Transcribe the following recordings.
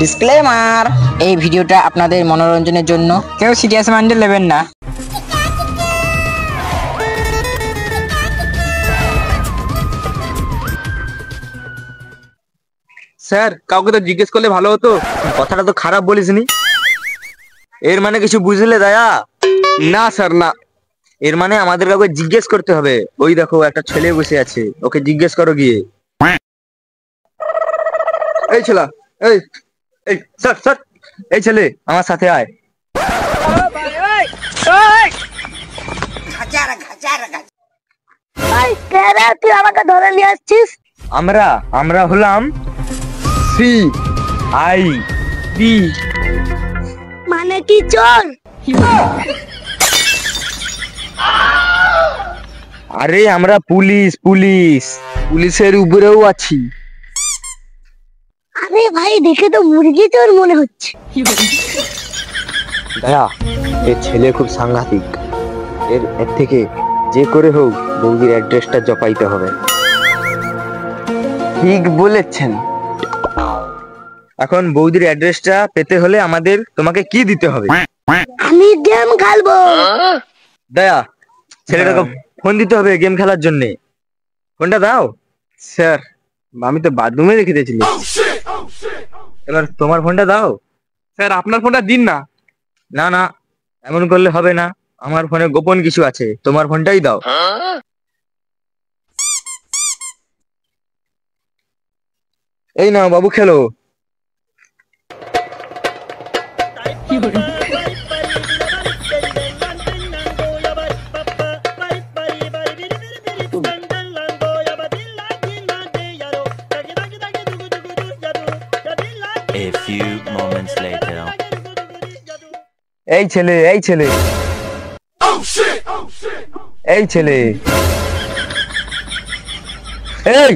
Disclaimer, এই ভিডিওটা আপনাদের মনোরঞ্জনের জন্য, কেউ সিরিয়াস মাইন্ডে নেবেন না। স্যার, কাউকে তো জিজ্ঞেস করলে ভালো হতো। কথাটা তো খারাপ বলিসনি। এর মানে কিছু বুঝলে দয়া? না স্যার, না। এর মানে আমাদের কাউকে জিজ্ঞেস করতে হবে। ওই দেখো একটা ছেলে বসে আছে, ওকে জিজ্ঞেস করো গিয়ে। এই ছেলা, এই এই স্যার স্যার, এই ছেলে আমার সাথে আয়। তুই আমাকে ধরে নিয়ে আসছিস? আমরা হলাম সি আই ডি। মানে কি চোর? আরে আমরা পুলিশ। পুলিশের উপরেও আছি। আরে ভাই, দেখে তো মুরগি চোর মনে হচ্ছে। দয়া, এর ছেলে খুব সাংঘাতিক। এর থেকে যে করে হোক বৌদির অ্যাড্রেসটা জপাইতে হবে। ঠিক বলেছেন। এখন বৌদির অ্যাড্রেসটা পেতে হলে আমাদের তোমাকে কি দিতে হবে? আমি গেম খেলবো। দয়া, ছেলেটাকে ফোন দিতে হবে গেম খেলার জন্য। ফোনটা দাও। স্যার, আমি তো বাথরুমে রেখে দিয়েছিলি। এবার তোমার ফোনটা দাও। স্যার, আপনার ফোনটা দিন না। না না, এমন করলে হবে না। আমার ফোনে গোপন কিছু আছে, তোমার ফোনটাই দাও। এই নাও বাবু, খেলো। A few moments later. এই ছেলে এই ছেলে এই,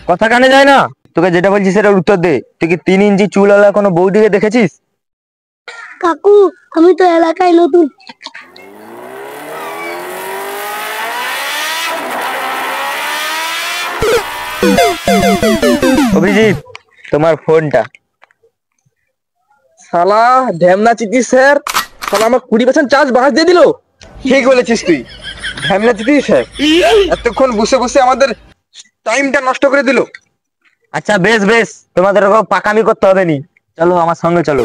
কথা কানে যায় না? তোকে যেটা বলছি সেটার উত্তর দে। তুই কি 3 ইঞ্চি চুলওয়ালা কোনো বৌদিকে দেখেছিস? কাকু, আমি তো এলাকায় নতুন। অভিজিৎ, তোমার ফোনটা। শালা ঢ্যামনা চিঠি স্যার, শালা আমার 20% চার্জ বাড়া দিয়ে দিল। ঠিক বলেছিস তুই, ঢ্যামনা চিঠি স্যার। এতক্ষণ বসে বসে আমাদের টাইমটা নষ্ট করে দিল। আচ্ছা বেশ, তোমাদের ওরকম পাকামি করতে হবে নি। চলো আমার সঙ্গে চলো।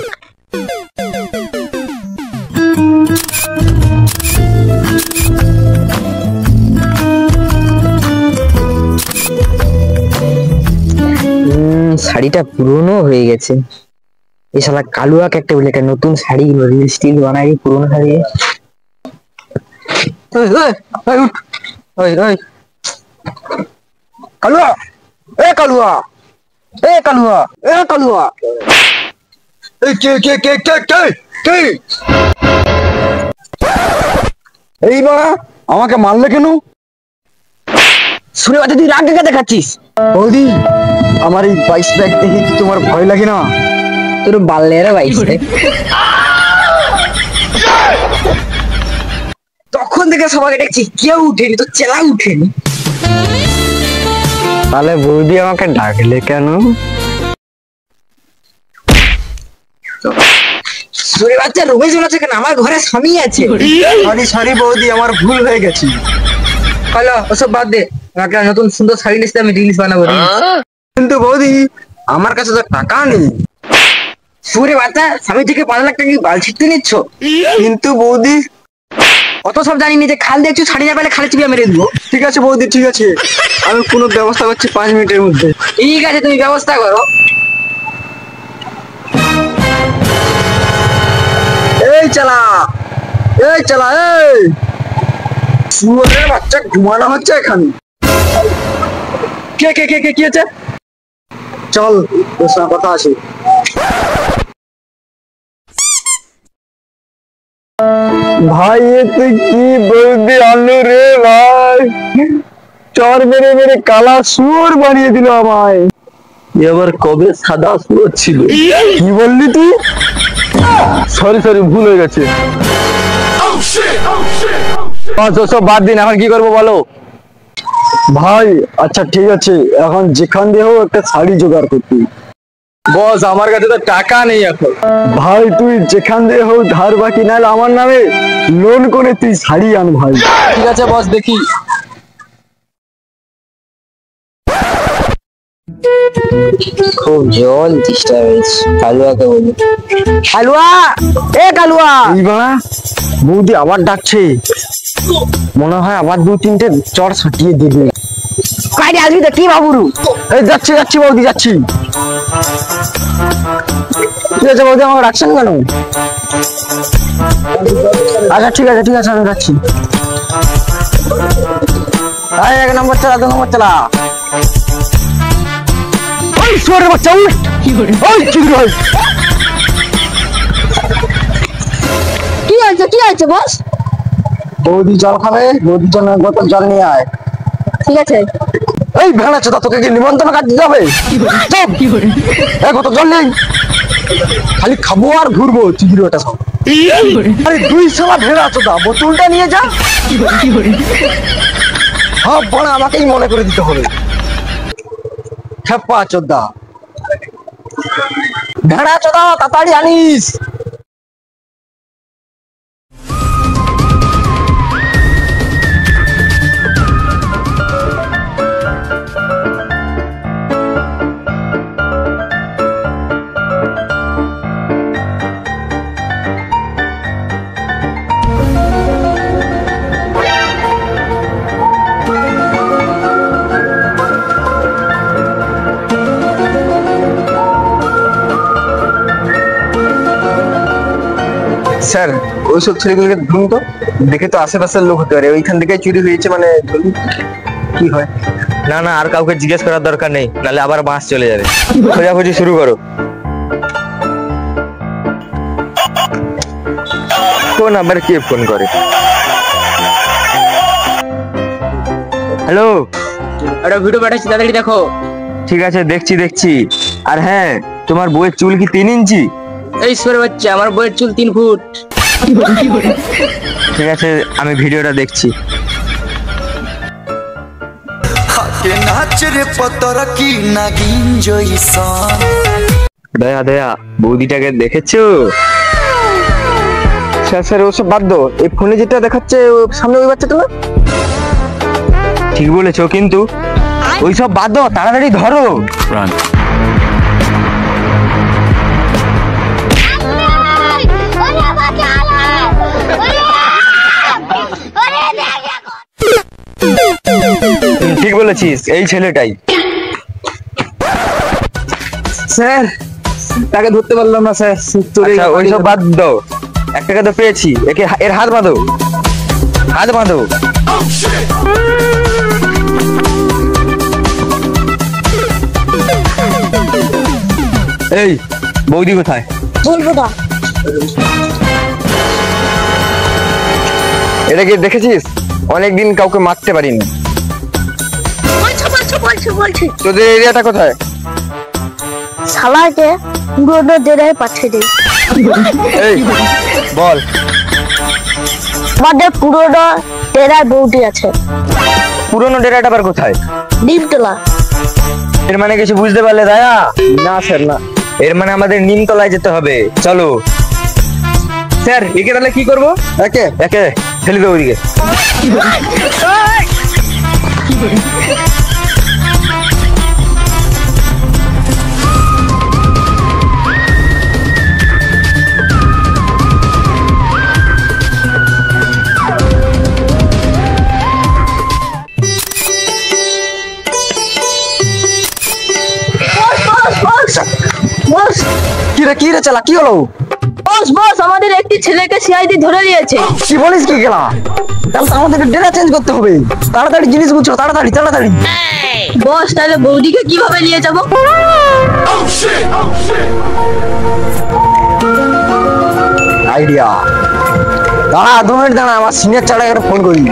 শাড়িটা পুরনো হয়ে গেছে। এই শালা কালুয়াকে একটা বলে একটা নতুন শাড়ি রিল স্টিল বানাই পুরনো শাড়ি। কালুয়া, এ কালুয়া, এ কালুয়া, এ কালুয়া, এই কে কে কে কে কে কে? এই বাবা, আমাকে মারলে কেন? শুনে বাচ্চা, তুই রাগ দেখে দেখাচ্ছিস? বৌদি, আমার এই 22 ব্যাগ দেখে কি তোমার ভয় লাগে না? তোর বাল্যের 22 তখন থেকে সবাইকে দেখছি, কেউ উঠেনি, তো চেলা উঠেনি। তাহলে বৌদি আমাকে ডাকলে কেন? সুরে বাচ্চা, রমেশ বলেছে কেন? আমার ঘরে স্বামী আছে। সরি বৌদি, আমার ভুল হয়ে গেছে। হলো, ওসব বাদ দে। আমাকে নতুন সুন্দর শাড়ি নিতে আমি রিলস বানাবো। কিন্তু বৌদি, আমার কাছে তো টাকা নেই। সুরে বাচ্চা, স্বামী থেকে 5 লাখ টাকা কি বাল ছিটতে নিচ্ছ? কিন্তু বৌদি, অত সব জানি নি যে খাল দেখছো, শাড়ি না পেলে খালে চিবিয়ে মেরে দেবো। ঠিক আছে বৌদি, ঠিক আছে, আমি কোনো ব্যবস্থা করছি 5 মিনিটের মধ্যে। ঠিক আছে, তুমি ব্যবস্থা করো। এই চালা, এই চালা, এই শুয়োরের বাচ্চা ঘুমানো হচ্ছে এখানে। কে কে কে কে কি আছে? চল, তোর সঙ্গে কথা আছে। ভাই, এ তুই কি বৌদি আনলু রে ভাই? চর মেরে মেরে কালা শুয়োর বানিয়ে দিল আমায়। এবার কবে সাদা শুয়োর ছিল? কি বললি তুই? সরি, ভুল হয়ে গেছে। সব বাদ দিন, এখন কি করবো বলো? ভাই আচ্ছা ঠিক আছে, এখন যেখান দিয়ে হোক একটা শাড়ি জোগাড় করতে। বস আমার কাছে তো টাকা নেই এখন। ভাই তুই যেখান দিয়ে হোক ধার বাকি নাহলে আমার নামে লোন করে তুই শাড়ি আন ভাই। ঠিক আছে বস, দেখি। খুব জল চেষ্টা হয়েছে, কালুয়াকে বলি। কালুয়া, এ কালুয়া। এই বাড়া বৌদি আবার ডাকছে, মনে হয় আবার 2-3টে চড় ছাটিয়ে দিবে। কাইরে আসবি তো কি বাবুরু? এই যাচ্ছি যাচ্ছি বৌদি যাচ্ছি। ঠিক আছে বৌদি, আমাকে রাখছেন কেন? আচ্ছা ঠিক আছে ঠিক আছে, আমি রাখছি। এই 1 নম্বর চালা, 2 নম্বর চালা। ওই শুয়োরের বাচ্চা, ওই ওই কি রে? কি হয়েছে বস? বৌদি জল খাবে, বৌদির জন্য এক বোতল জল নিয়ে আয়। ঠিক আছে। এই ভেড়া চোদা, তোকে কি নিমন্ত্রণ কাট দিতে হবে? এক বোতল জল নেই, খালি খাবো আর ঘুরবো চিংড়ি ওটা সব। আরে 2 শালা ভেড়া চোদা, বোতলটা নিয়ে যা। হ্যাঁ বড়, আমাকেই মনে করে দিতে হবে। খেপা চোদা, ভেড়া চোদা তাড়াতাড়ি আনিস। স্যার ওইসব ছেলেগুলোকে ধরুন তো, দেখে তো আশেপাশের লোক হতে পারে, ওইখান থেকে চুরি হয়েছে, মানে ধরুন কি হয়। না না, আর কাউকে জিজ্ঞেস করার দরকার নেই, নাহলে আবার বাস চলে যাবে। খোঁজাখুঁজি শুরু করো। কোন আবার কে ফোন করে? হ্যালো, একটা ভিডিও পাঠাচ্ছি, তাড়াতাড়ি দেখো। ঠিক আছে দেখছি দেখছি। আর হ্যাঁ, তোমার বউয়ের চুল কি 3 ইঞ্চি? এই সুরের বাচ্চা, আমার বইয়ের চুল 3 ফুট। ঠিক আছে, আমি ভিডিওটা দেখছি। দয়া দয়া, বৌদিটাকে দেখেছো? স্যার স্যার ওসব বাদ দাও, এই ফোনে যেটা দেখাচ্ছে সামনে ওই বাচ্চাটা না? ঠিক বলেছো, কিন্তু ওইসব বাদ দাও, তাড়াতাড়ি ধরো। ঠিক বলেছিস, এই ছেলেটাই। স্যার তাকে ধরতে পারলাম না স্যার। আচ্ছা ওইসব বাদ দাও, একটাকে তো পেয়েছি, একে এর হাত বাঁধো, হাত বাঁধো। এই বৌদি কোথায়? বলবো না। এটাকে দেখেছিস? অনেকদিন কাউকে মারতে পারিনি। বলছি তোদের এরিয়াটা কোথায়? শালাকে পুরোনো ডেরায় পাঠিয়ে দেই। এই বল। আমাদের পুরোনো ডেরায় বৌদি আছে। পুরনো ডেরাটা আবার কোথায়? নিমতলা। এর মানে কিছু বুঝতে পারলে দয়া? না স্যার না। এর মানে আমাদের নিমতলায় যেতে হবে, চলো। স্যার একে তাহলে কি করবো? একে একে ফেলে দেবো ওদিকে। বস কি রে চালা, কি হলো? বস বস, আমাদের একটি ছেলেকে সিআইডি ধরে নিয়েছে। কি বলিস কি গেলা? তাহলে তো আমাদেরকে ডেরা চেঞ্জ করতে হবে। তাড়াতাড়ি জিনিস গুছো, তাড়াতাড়ি তাড়াতাড়ি। বস তাহলে বৌদিকে কিভাবে নিয়ে যাব? আইডিয়া। দাঁড়া 2 মিনিট দাঁড়া, আমার সিনিয়র চালাকে ফোন করি।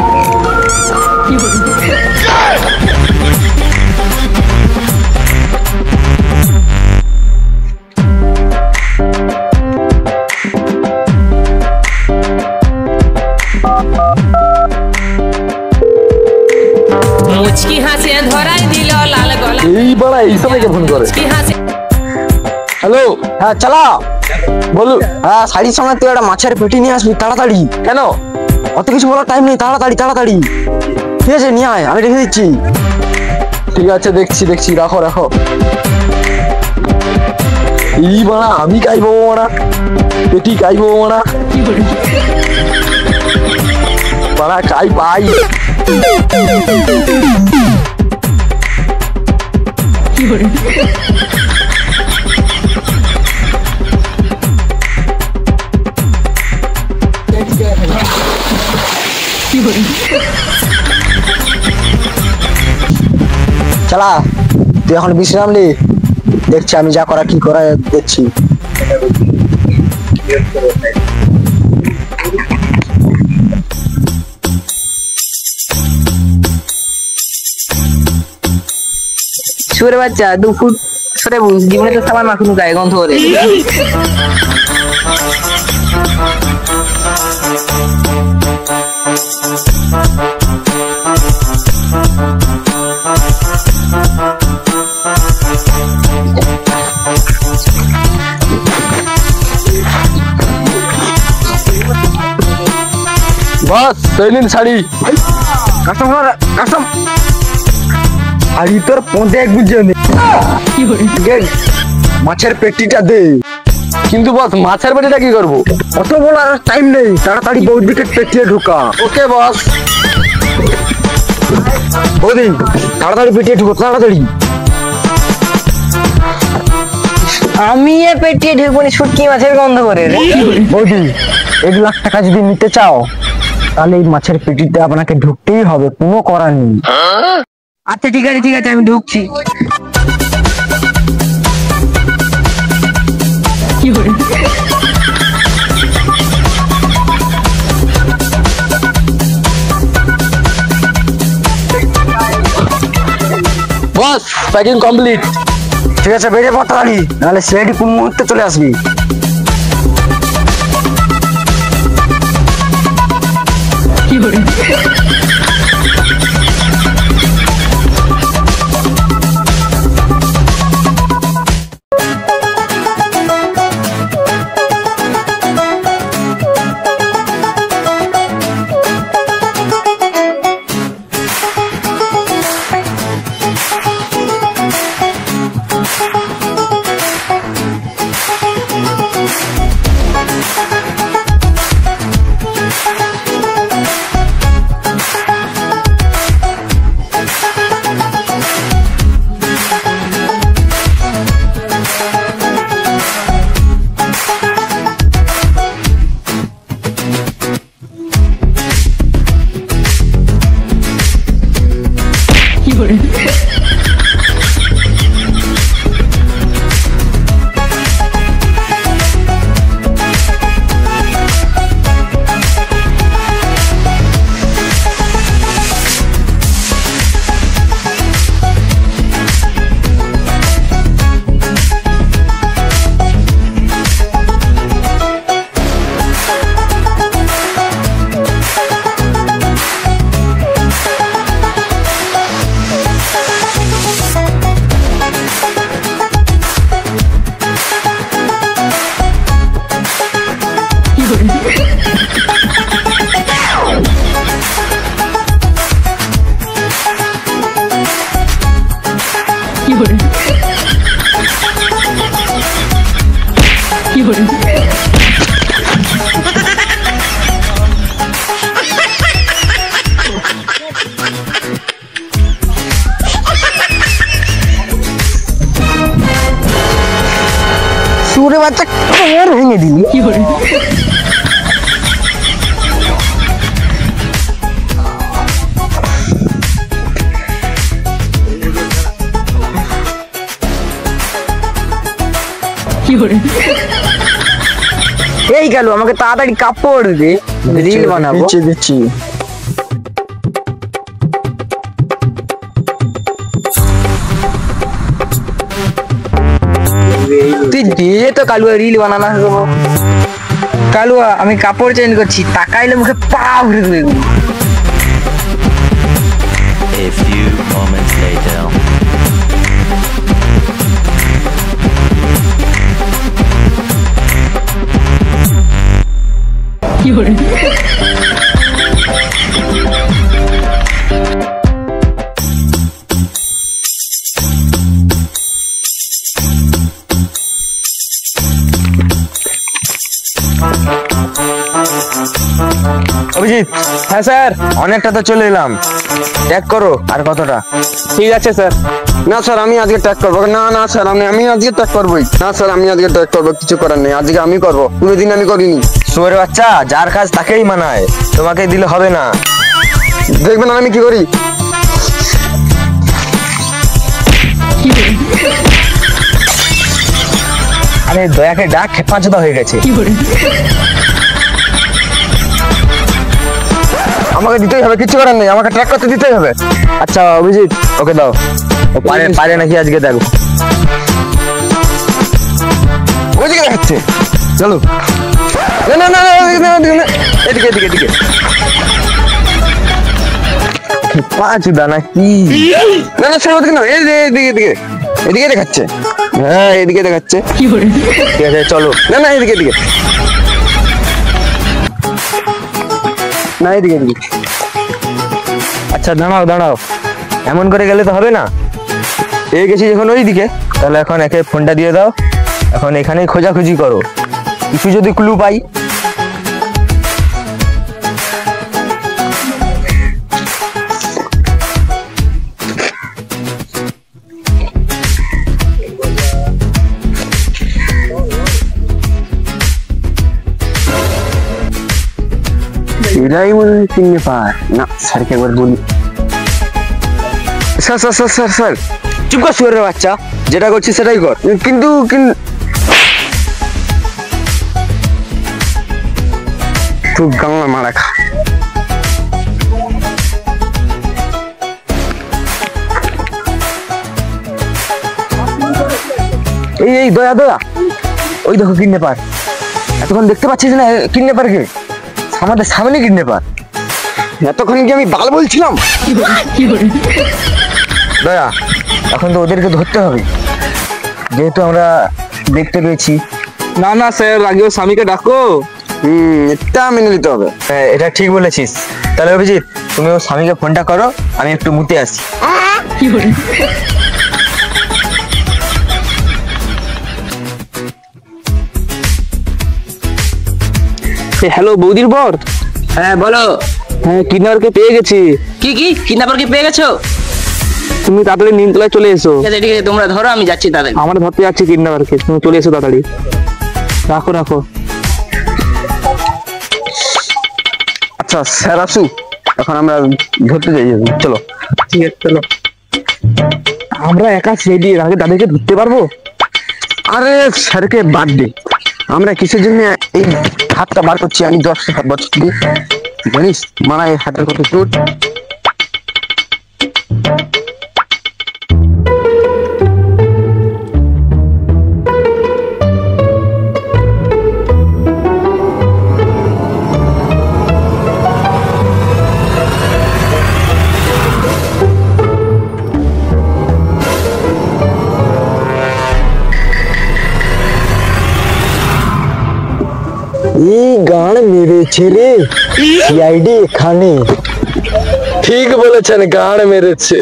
মুচকি হাসে ধরাই দিল লাল গলা, এই বড়া এই সবাইকে ফোন করে। মুচকি হাসে হ্যালো, হ্যাঁ চালা। বলু। হ্যাঁ, শাড়ির সঙ্গে তুই একটা মাছের পেটি নিয়ে আসবি তাড়াতাড়ি। কেন? অত কিছু বলার টাইম নেই, তাড়াতাড়ি তাড়াতাড়ি। ঠিক আছে, নিয়ে আয়, আমি রেখে দিচ্ছি। ঠিক আছে, দেখছি, রাখো। এই বাড়া, আমি খাইবো বাড়া, পেটি খাইবো বাড়া, বাড়া খাই পাই। চালা, তুই এখন বিশ্রাম নে, দেখছি আমি যা করা কি করা দেখছি। সুরে বাচ্চা 2 ফুট সরে বুঝ, জীবনে তো সাবান মাখুন গায়ে গন্ধ করে। বস সেলিন শাড়ি। কাস্টমার শাড়ি তোর পৌঁছে এক বুঝে নে। মাছের পেটিটা দে। কিন্তু বস মাছের পেটিটা কি করবো? অত বলার টাইম নেই, তাড়াতাড়ি বৌদিকে পেটিয়ে ঢুকা। ওকে বস। বৌদি তাড়াতাড়ি পেটিয়ে ঢুকো, তাড়াতাড়ি। আমি এ পেটিয়ে ঢেকুনি শুটকি মাছের গন্ধ করে রে। বৌদি 1 লাখ টাকা যদি নিতে চাও তাহলে এই মাছের পেটিতে আপনাকে ঢুকতেই হবে, কোনো করার নেই। আচ্ছা ঠিক আছে, আমি ঢুকছি। বস প্যাকিং কমপ্লিট। ঠিক আছে, বেরিয়ে পড় তাড়াতাড়ি, নাহলে সিআইডি কোন মুহূর্তে চলে আসবি। সুরে বাচ্চা কোমর ভেঙে দিলি। এই গেল, আমাকে তাড়াতাড়ি কাপড় দে, রিল বানাবো। দিচ্ছি। তুই দিয়ে তো কালুয়া রিল বানানা হবো। কালুয়া আমি কাপড় চেঞ্জ করছি, তাকাইলে মুখে পা ভরে দেবে। A few moments later. হ্যাঁ স্যার, অনেকটা তো চলে এলাম। ট্যাগ করো আর কতটা। ঠিক আছে স্যার। না স্যার আমি আজকে ট্যাগ করবো। না না স্যার আমি আজকে ট্যাগ করবোই। না স্যার আমি আজকে ট্যাগ করবো, কিছু করার নেই, আজকে আমি করবো, কোনোদিন আমি করিনি। শুয়োরের বাচ্চা, যার কাজ তাকেই মানায়, তোমাকে দিলে হবে না। দেখবেন আমি কি করি। আরে দয়াকে ডাক, খেপাচোদা হয়ে গেছে। আমাকে দিতেই হবে, কিছু করার নেই, আমাকে ট্র্যাক করতে দিতেই হবে। আচ্ছা অভিজিৎ, ওকে দাও। ও পারে পারে নাকি আজকে দেখো। ওইদিকে দেখাচ্ছে, চলো। না না না না, এদিকে এদিকে এদিকে। খেপাচোদা নাকি? না না স্যার ওদিকে না, এদিকে এদিকে এদিকে দেখাচ্ছে। হ্যাঁ এদিকে দেখাচ্ছে। ঠিক আছে চলো। না না এদিকে এদিকে, না এদিকে এদিকে। আচ্ছা দাঁড়াও দাঁড়াও, এমন করে গেলে তো হবে না। এই গেছি যখন ওইদিকে, তাহলে এখন একে ফোনটা দিয়ে দাও। এখন এখানেই খোঁজাখুঁজি করো, কিছু যদি ক্লু পাই। এরাই মনে হয় চিনতে পার না। স্যারকে একবার বলি। Sir sir sir sir sir চুপ কর শুয়োরের বাচ্চা, যেটা করছিস সেটাই কর। কিন্তু তুই গাঁয়া মারা খা। এই এই দয়া দয়া, ওই দেখো কিডন্যাপার। এতক্ষণ দেখতে পাচ্ছিস না কিডন্যাপারকে? আমাদের সামনে কিডন্যাপার। এতক্ষণ কি আমি বাল বলছিলাম? দয়া, এখন তো ওদেরকে ধরতে হবে, যেহেতু আমরা দেখতে পেয়েছি। না না স্যার, আগে ওর স্বামীকে ডাকো। এটা মেনে নিতে হবে। হ্যাঁ, এটা ঠিক বলেছিস। তাহলে অভিজিৎ, তুমি ওর স্বামীকে ফোনটা করো, আমি একটু মুতে আসি। হ্যালো বৌদির বর। হ্যাঁ বলো। হ্যাঁ কিডন্যাপারকে পেয়ে গেছি। কি কিডন্যাপারকে পেয়ে গেছো? তুমি তাড়াতাড়ি নিমতলায় চলে এসো। ঠিক আছে ঠিক আছে, তোমরা ধরো, আমি যাচ্ছি তাদের। আমরা ধরতে যাচ্ছি কিডন্যাপারকে, তুমি চলে এসো তাড়াতাড়ি। রাখো রাখো। আচ্ছা স্যার আসুক, এখন আমরা ধরতে যাই। চলো। ঠিক আছে চলো। আমরা একা ছেড়ে এর আগে তাদেরকে ধরতে পারবো? আরে স্যারকে বাদ দে, আমরা কিসের জন্য এই হাতটা বার করছি? আমি 10 বছর দিয়ে জানিস মারা এই হাতের কত চোট। এই গান মেরেছে রে সিআইডি এখানে। ঠিক বলেছেন, গান মেরেছে।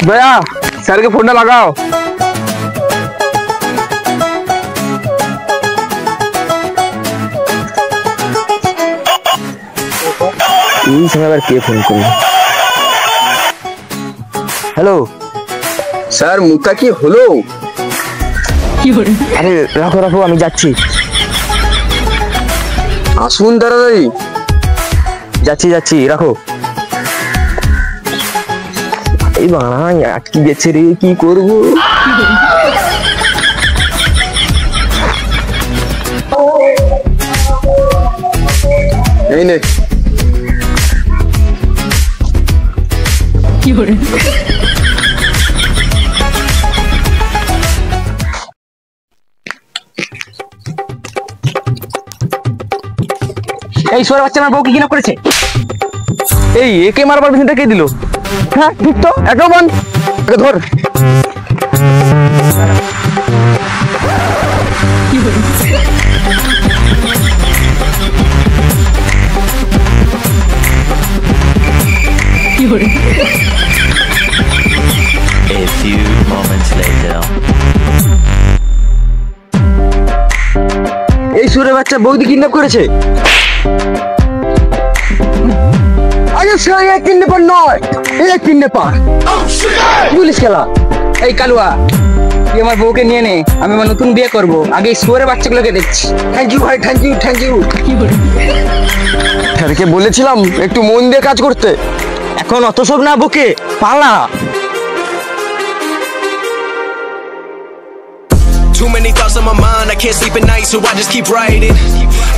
দয়া, স্যারকে ফোনটা লাগাও। এই সময় আবার কে ফোন করলো? হ্যালো স্যার মুখটা কি হলো? আরে রাখো রাখো, আমি যাচ্ছি। আসুন তাড়াতাড়ি। যাচ্ছি যাচ্ছি, রাখো। এই বাড়াই আটকে গেছে রে, কি করবো? এই নে। এই সোয়ার বাচ্চা আমার বউকে কিনা করেছে। এই একে মারবার পিছনটা কে দিল? হ্যাঁ ঠিক তো, একে বল, একে ধর। A few moments later. এই সুরে বাচ্চা বৌদি কিডন্যাপ করেছে। আরে সে এক কিডন্যাপার নয়, এক কিডন্যাপার। পুলিশ খেলা। এই কালুয়া, তুই আমার বউকে নিয়ে নে, আমি আমার নতুন বিয়ে করব। আগে এই শুয়োরের বাচ্চাগুলোকে দেখছি। থ্যাংক ইউ ভাই, থ্যাংক ইউ, থ্যাংক ইউ। স্যারকে বলেছিলাম একটু মন দিয়ে কাজ করতে। এখন অত সব না বকে পালা। Too many thoughts on my mind, I can't sleep at night, so I just keep writing.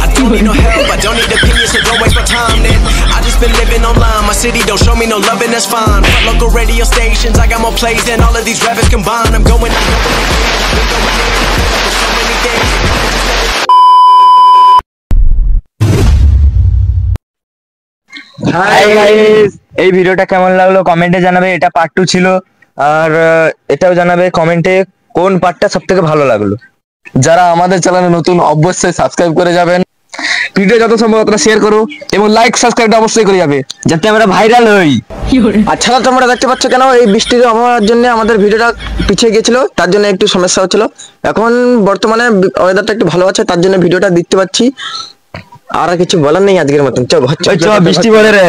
I don't need no help, I don't need opinions, so don't waste my time then. I just been living online, my city don't show me no love and that's fine. Fuck local radio stations, I got more plays than all of these rappers combined. I'm going so many things. Hi guys, এই ভিডিওটা কেমন লাগলো কমেন্টে জানাবে। এটা part 2 ছিল, আর এটাও জানাবে কমেন্টে কোন পার্টটা সবথেকে ভালো লাগলো। যারা আমাদের চ্যানেলে নতুন অবশ্যই সাবস্ক্রাইব করে যাবেন, ভিডিও যত সম্ভব ততটা শেয়ার করো এবং লাইক সাবস্ক্রাইবটা অবশ্যই করে যাবে যাতে আমরা ভাইরাল হই। আচ্ছা তোমরা দেখতে পাচ্ছ কেন এই বৃষ্টির আবহাওয়ার জন্য আমাদের ভিডিওটা পিছিয়ে গেছিল, তার জন্য একটু সমস্যা হচ্ছিল। এখন বর্তমানে ওয়েদারটা একটু ভালো আছে, তার জন্য ভিডিওটা দেখতে পাচ্ছি। আর কিছু বলার নেই আজকের মতন। চল বৃষ্টি পড়ে রে।